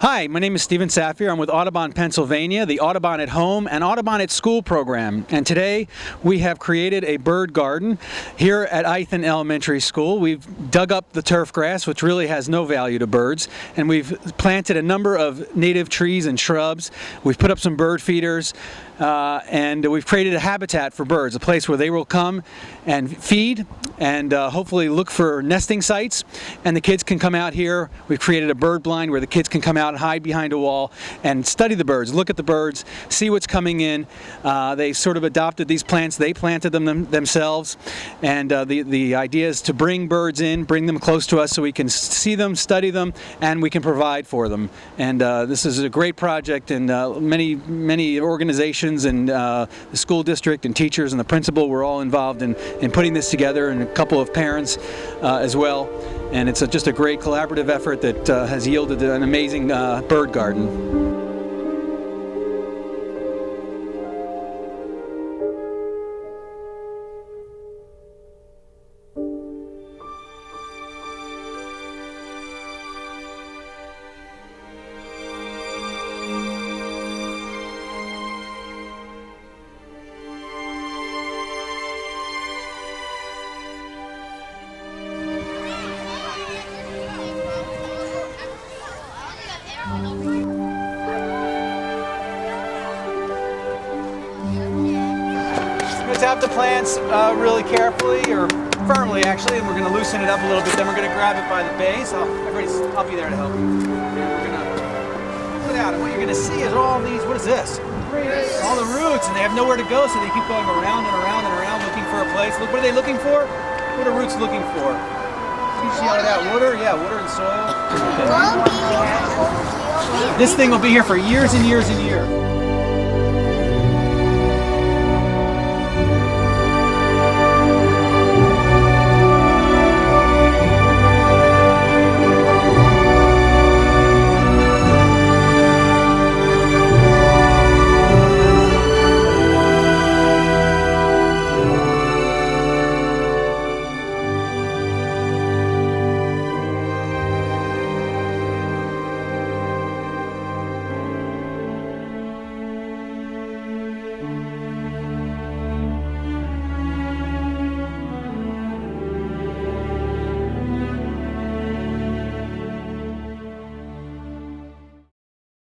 Hi, my name is Steven Safier. I'm with Audubon, Pennsylvania, the Audubon at Home and Audubon at School program. And today we have created a bird garden here at Ithan Elementary School. We've dug up the turf grass, which really has no value to birds, and we've planted a number of native trees and shrubs. We've put up some bird feeders, and we've created a habitat for birds, a place where they will come and feed and hopefully look for nesting sites. And the kids can come out here. We've created a bird blind where the kids can come out and hide behind a wall and study the birds, look at the birds, see what's coming in. They sort of adopted these plants. They planted them themselves. And the idea is to bring birds in, bring them close to us so we can see them, study them, and we can provide for them. And this is a great project, and many organizations and the school district and teachers and the principal were all involved in putting this together, and a couple of parents as well. And it's just a great collaborative effort that has yielded an amazing bird garden. Tap the plants really carefully, or firmly actually, and we're going to loosen it up a little bit. Then we're going to grab it by the base. I'll be there to help you. We're going to pull it out, and what you're going to see is all these, what is this? Roots. All the roots, and they have nowhere to go, so they keep going around and around and around looking for a place. Look, what are they looking for? What are roots looking for? You shout it out. Water? Yeah, water and soil. This thing will be here for years and years and years.